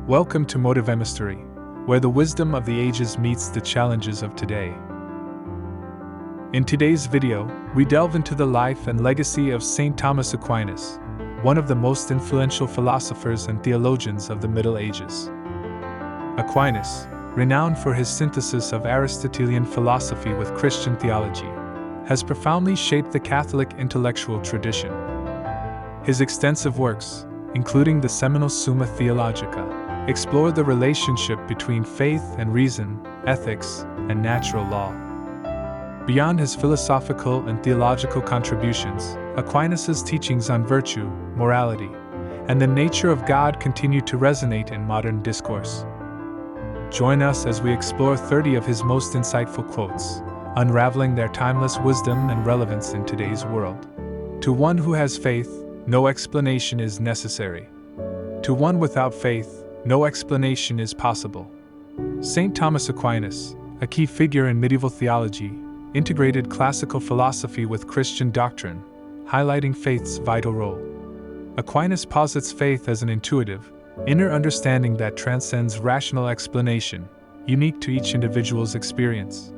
Welcome to Motive Mystery, where the wisdom of the ages meets the challenges of today. In today's video, we delve into the life and legacy of St. Thomas Aquinas, one of the most influential philosophers and theologians of the Middle Ages. Aquinas, renowned for his synthesis of Aristotelian philosophy with Christian theology, has profoundly shaped the Catholic intellectual tradition. His extensive works, including the seminal Summa Theologica, explore the relationship between faith and reason, ethics, and natural law. Beyond his philosophical and theological contributions, Aquinas' teachings on virtue, morality, and the nature of God continue to resonate in modern discourse. Join us as we explore 30 of his most insightful quotes, unraveling their timeless wisdom and relevance in today's world. To one who has faith, no explanation is necessary. To one without faith, no explanation is possible. St. Thomas Aquinas, a key figure in medieval theology, integrated classical philosophy with Christian doctrine, highlighting faith's vital role. Aquinas posits faith as an intuitive, inner understanding that transcends rational explanation, unique to each individual's experience.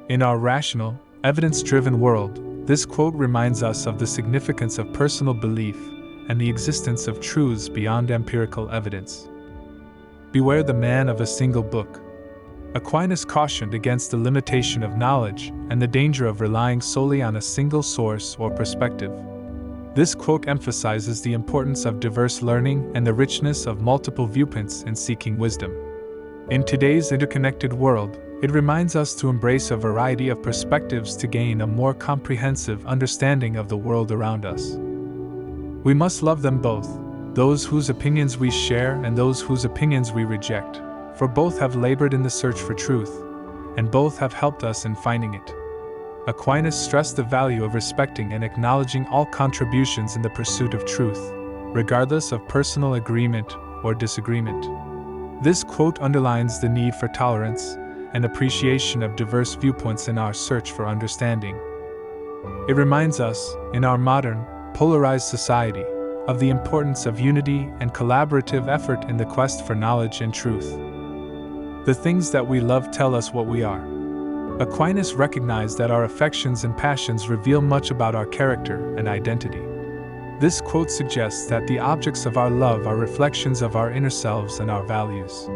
In our rational, evidence-driven world, this quote reminds us of the significance of personal belief and the existence of truths beyond empirical evidence. Beware the man of a single book. Aquinas cautioned against the limitation of knowledge and the danger of relying solely on a single source or perspective. This quote emphasizes the importance of diverse learning and the richness of multiple viewpoints in seeking wisdom. In today's interconnected world, it reminds us to embrace a variety of perspectives to gain a more comprehensive understanding of the world around us. We must love them both, those whose opinions we share and those whose opinions we reject, for both have labored in the search for truth, and both have helped us in finding it. Aquinas stressed the value of respecting and acknowledging all contributions in the pursuit of truth, regardless of personal agreement or disagreement. This quote underlines the need for tolerance and appreciation of diverse viewpoints in our search for understanding. It reminds us, in our modern, polarized society, of the importance of unity and collaborative effort in the quest for knowledge and truth. The things that we love tell us what we are. Aquinas recognized that our affections and passions reveal much about our character and identity. This quote suggests that the objects of our love are reflections of our inner selves and our values.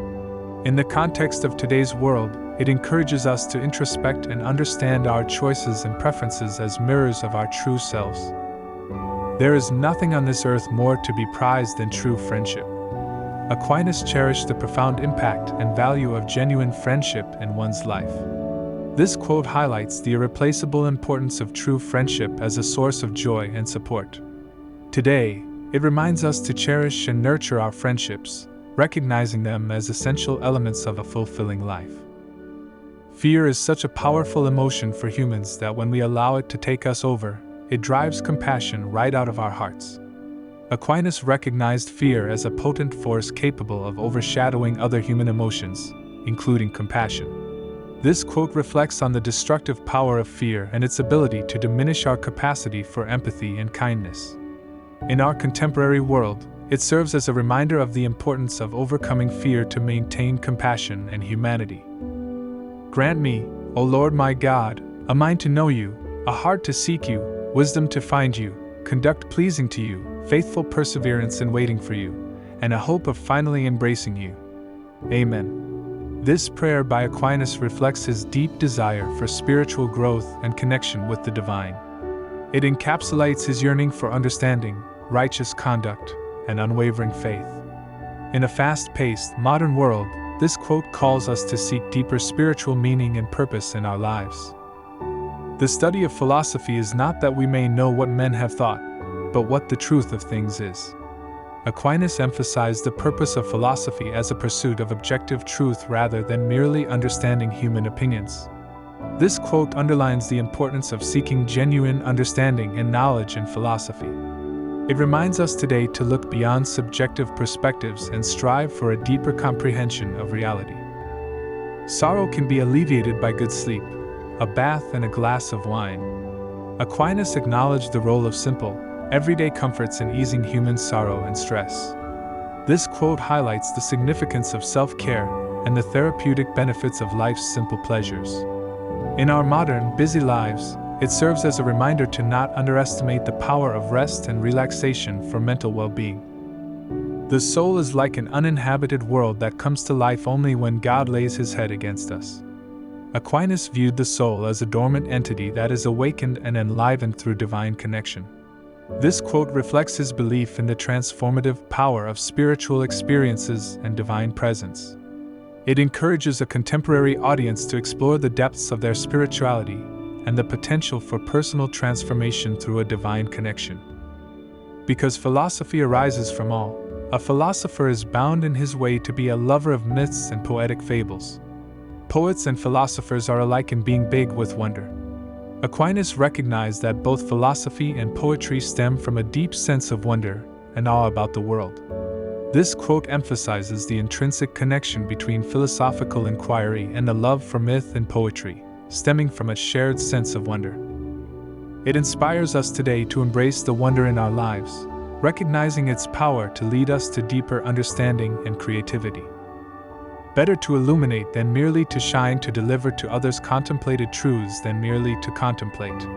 In the context of today's world, it encourages us to introspect and understand our choices and preferences as mirrors of our true selves. There is nothing on this earth more to be prized than true friendship. Aquinas cherished the profound impact and value of genuine friendship in one's life. This quote highlights the irreplaceable importance of true friendship as a source of joy and support. Today, it reminds us to cherish and nurture our friendships, recognizing them as essential elements of a fulfilling life. Fear is such a powerful emotion for humans that when we allow it to take us over, it drives compassion right out of our hearts. Aquinas recognized fear as a potent force capable of overshadowing other human emotions, including compassion. This quote reflects on the destructive power of fear and its ability to diminish our capacity for empathy and kindness. In our contemporary world, it serves as a reminder of the importance of overcoming fear to maintain compassion and humanity. Grant me, O Lord my God, a mind to know you, a heart to seek you, wisdom to find you, conduct pleasing to you, faithful perseverance in waiting for you, and a hope of finally embracing you. Amen. This prayer by Aquinas reflects his deep desire for spiritual growth and connection with the divine. It encapsulates his yearning for understanding, righteous conduct, and unwavering faith. In a fast-paced, modern world, this quote calls us to seek deeper spiritual meaning and purpose in our lives. The study of philosophy is not that we may know what men have thought, but what the truth of things is. Aquinas emphasized the purpose of philosophy as a pursuit of objective truth rather than merely understanding human opinions. This quote underlines the importance of seeking genuine understanding and knowledge in philosophy. It reminds us today to look beyond subjective perspectives and strive for a deeper comprehension of reality. Sorrow can be alleviated by good sleep, a bath and a glass of wine. Aquinas acknowledged the role of simple, everyday comforts in easing human sorrow and stress. This quote highlights the significance of self-care and the therapeutic benefits of life's simple pleasures. In our modern, busy lives, it serves as a reminder to not underestimate the power of rest and relaxation for mental well-being. The soul is like an uninhabited world that comes to life only when God lays his head against us. Aquinas viewed the soul as a dormant entity that is awakened and enlivened through divine connection. This quote reflects his belief in the transformative power of spiritual experiences and divine presence. It encourages a contemporary audience to explore the depths of their spirituality and the potential for personal transformation through a divine connection. Because philosophy arises from all, a philosopher is bound in his way to be a lover of myths and poetic fables. Poets and philosophers are alike in being big with wonder. Aquinas recognized that both philosophy and poetry stem from a deep sense of wonder and awe about the world. This quote emphasizes the intrinsic connection between philosophical inquiry and the love for myth and poetry, stemming from a shared sense of wonder. It inspires us today to embrace the wonder in our lives, recognizing its power to lead us to deeper understanding and creativity. Better to illuminate than merely to shine, to deliver to others contemplated truths than merely to contemplate.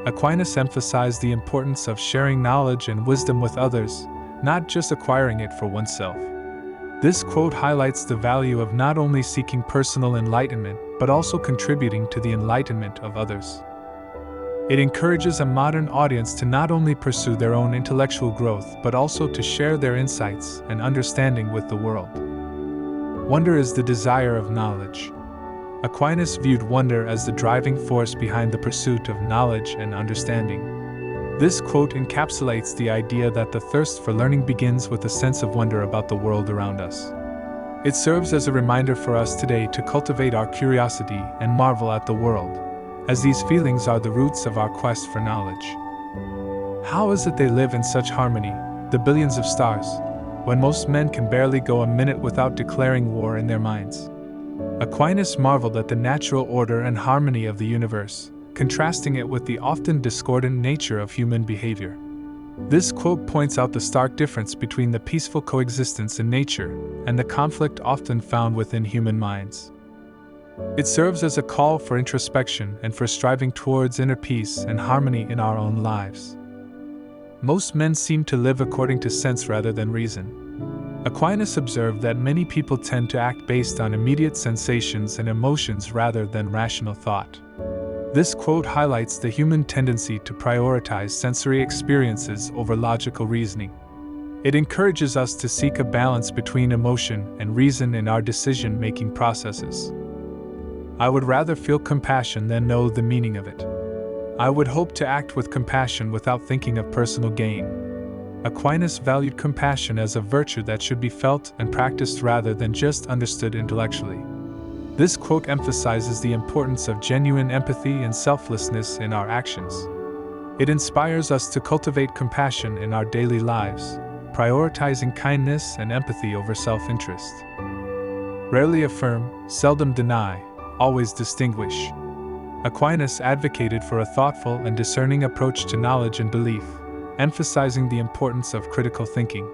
Aquinas emphasized the importance of sharing knowledge and wisdom with others, not just acquiring it for oneself. This quote highlights the value of not only seeking personal enlightenment, but also contributing to the enlightenment of others. It encourages a modern audience to not only pursue their own intellectual growth, but also to share their insights and understanding with the world. Wonder is the desire of knowledge. Aquinas viewed wonder as the driving force behind the pursuit of knowledge and understanding. This quote encapsulates the idea that the thirst for learning begins with a sense of wonder about the world around us. It serves as a reminder for us today to cultivate our curiosity and marvel at the world, as these feelings are the roots of our quest for knowledge. How is it they live in such harmony, the billions of stars, when most men can barely go a minute without declaring war in their minds? Aquinas marveled at the natural order and harmony of the universe, contrasting it with the often discordant nature of human behavior. This quote points out the stark difference between the peaceful coexistence in nature and the conflict often found within human minds. It serves as a call for introspection and for striving towards inner peace and harmony in our own lives. Most men seem to live according to sense rather than reason. Aquinas observed that many people tend to act based on immediate sensations and emotions rather than rational thought. This quote highlights the human tendency to prioritize sensory experiences over logical reasoning. It encourages us to seek a balance between emotion and reason in our decision-making processes. I would rather feel compassion than know the meaning of it. I would hope to act with compassion without thinking of personal gain. Aquinas valued compassion as a virtue that should be felt and practiced rather than just understood intellectually. This quote emphasizes the importance of genuine empathy and selflessness in our actions. It inspires us to cultivate compassion in our daily lives, prioritizing kindness and empathy over self-interest. Rarely affirm, seldom deny, always distinguish. Aquinas advocated for a thoughtful and discerning approach to knowledge and belief, emphasizing the importance of critical thinking.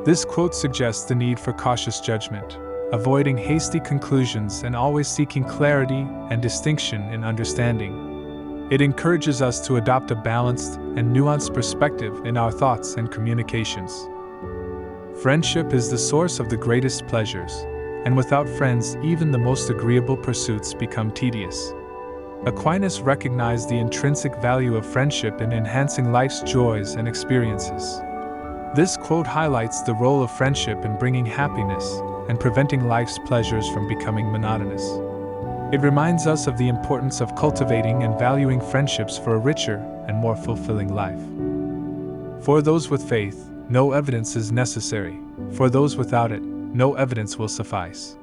This quote suggests the need for cautious judgment, avoiding hasty conclusions and always seeking clarity and distinction in understanding. It encourages us to adopt a balanced and nuanced perspective in our thoughts and communications. Friendship is the source of the greatest pleasures, and without friends, even the most agreeable pursuits become tedious. Aquinas recognized the intrinsic value of friendship in enhancing life's joys and experiences. This quote highlights the role of friendship in bringing happiness and preventing life's pleasures from becoming monotonous. It reminds us of the importance of cultivating and valuing friendships for a richer and more fulfilling life. For those with faith, no evidence is necessary. For those without it, no evidence will suffice.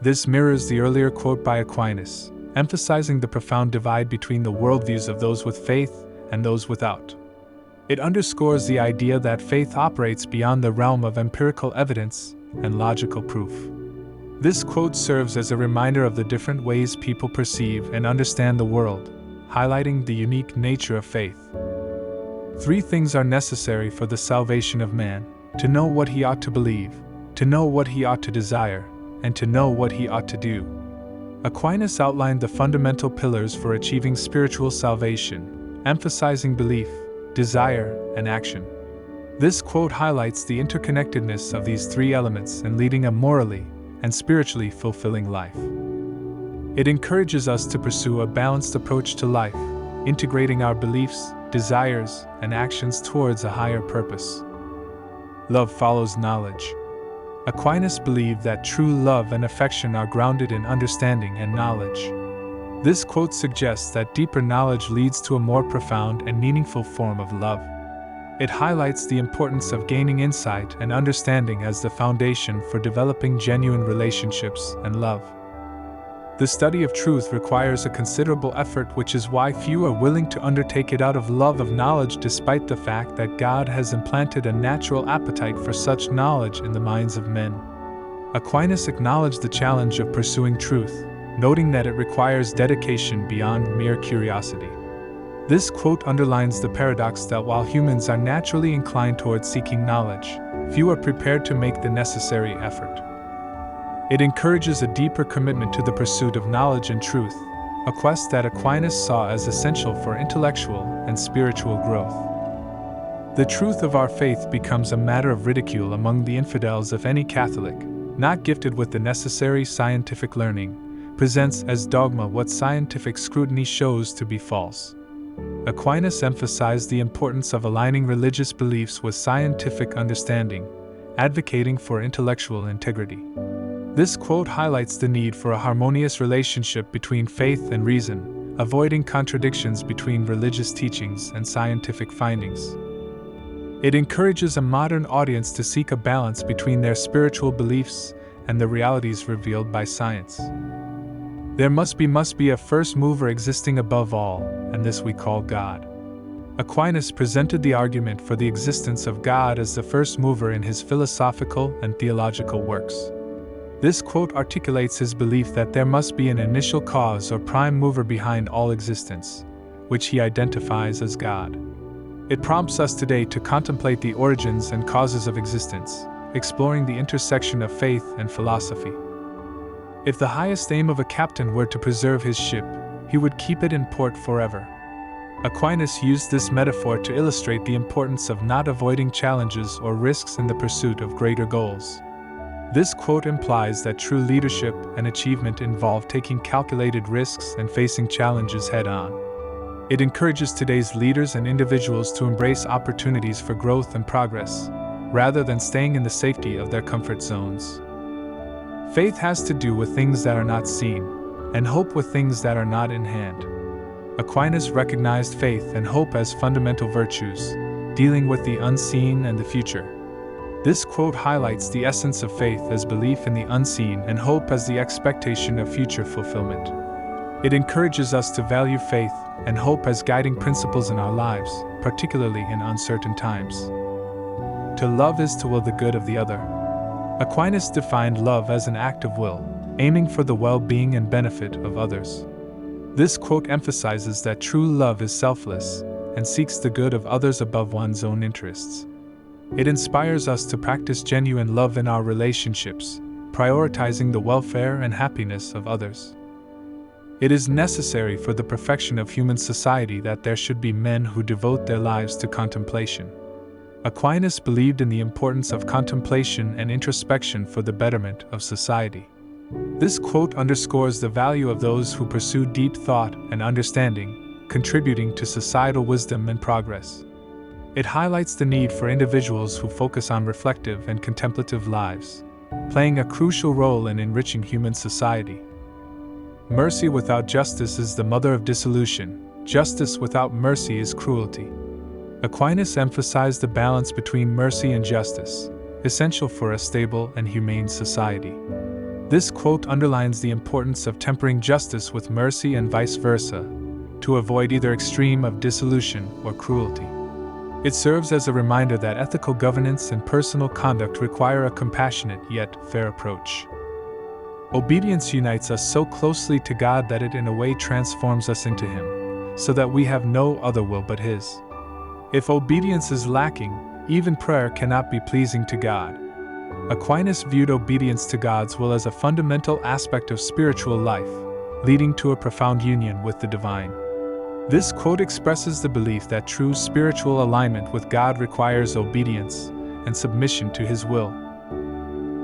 This mirrors the earlier quote by Aquinas, emphasizing the profound divide between the worldviews of those with faith and those without. It underscores the idea that faith operates beyond the realm of empirical evidence and logical proof. This quote serves as a reminder of the different ways people perceive and understand the world, highlighting the unique nature of faith. 3 things are necessary for the salvation of man: to know what he ought to believe, to know what he ought to desire, and to know what he ought to do. Aquinas outlined the fundamental pillars for achieving spiritual salvation, emphasizing belief, desire, and action. This quote highlights the interconnectedness of these three elements in leading a morally and spiritually fulfilling life. It encourages us to pursue a balanced approach to life, integrating our beliefs, desires, and actions towards a higher purpose. Love follows knowledge. Aquinas believed that true love and affection are grounded in understanding and knowledge. This quote suggests that deeper knowledge leads to a more profound and meaningful form of love. It highlights the importance of gaining insight and understanding as the foundation for developing genuine relationships and love. The study of truth requires a considerable effort, which is why few are willing to undertake it out of love of knowledge, despite the fact that God has implanted a natural appetite for such knowledge in the minds of men. Aquinas acknowledged the challenge of pursuing truth, noting that it requires dedication beyond mere curiosity. This quote underlines the paradox that while humans are naturally inclined towards seeking knowledge, few are prepared to make the necessary effort. It encourages a deeper commitment to the pursuit of knowledge and truth, a quest that Aquinas saw as essential for intellectual and spiritual growth. The truth of our faith becomes a matter of ridicule among the infidels if any Catholic, not gifted with the necessary scientific learning, presents as dogma what scientific scrutiny shows to be false. Aquinas emphasized the importance of aligning religious beliefs with scientific understanding, advocating for intellectual integrity. This quote highlights the need for a harmonious relationship between faith and reason, avoiding contradictions between religious teachings and scientific findings. It encourages a modern audience to seek a balance between their spiritual beliefs and the realities revealed by science. There must be a first mover existing above all, and this we call God. Aquinas presented the argument for the existence of God as the first mover in his philosophical and theological works. This quote articulates his belief that there must be an initial cause or prime mover behind all existence, which he identifies as God. It prompts us today to contemplate the origins and causes of existence, exploring the intersection of faith and philosophy. If the highest aim of a captain were to preserve his ship, he would keep it in port forever. Aquinas used this metaphor to illustrate the importance of not avoiding challenges or risks in the pursuit of greater goals. This quote implies that true leadership and achievement involve taking calculated risks and facing challenges head-on. It encourages today's leaders and individuals to embrace opportunities for growth and progress, rather than staying in the safety of their comfort zones. Faith has to do with things that are not seen, and hope with things that are not in hand. Aquinas recognized faith and hope as fundamental virtues, dealing with the unseen and the future. This quote highlights the essence of faith as belief in the unseen and hope as the expectation of future fulfillment. It encourages us to value faith and hope as guiding principles in our lives, particularly in uncertain times. To love is to will the good of the other. Aquinas defined love as an act of will, aiming for the well-being and benefit of others. This quote emphasizes that true love is selfless and seeks the good of others above one's own interests. It inspires us to practice genuine love in our relationships, prioritizing the welfare and happiness of others. It is necessary for the perfection of human society that there should be men who devote their lives to contemplation. Aquinas believed in the importance of contemplation and introspection for the betterment of society. This quote underscores the value of those who pursue deep thought and understanding, contributing to societal wisdom and progress. It highlights the need for individuals who focus on reflective and contemplative lives, playing a crucial role in enriching human society. Mercy without justice is the mother of dissolution. Justice without mercy is cruelty. Aquinas emphasized the balance between mercy and justice, essential for a stable and humane society. This quote underlines the importance of tempering justice with mercy and vice versa, to avoid either extreme of dissolution or cruelty. It serves as a reminder that ethical governance and personal conduct require a compassionate yet fair approach. Obedience unites us so closely to God that it in a way transforms us into Him, so that we have no other will but His. If obedience is lacking, even prayer cannot be pleasing to God. Aquinas viewed obedience to God's will as a fundamental aspect of spiritual life, leading to a profound union with the divine. This quote expresses the belief that true spiritual alignment with God requires obedience and submission to His will.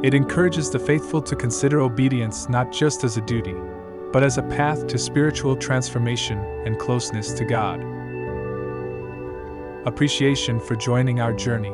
It encourages the faithful to consider obedience not just as a duty, but as a path to spiritual transformation and closeness to God. Appreciation for joining our journey.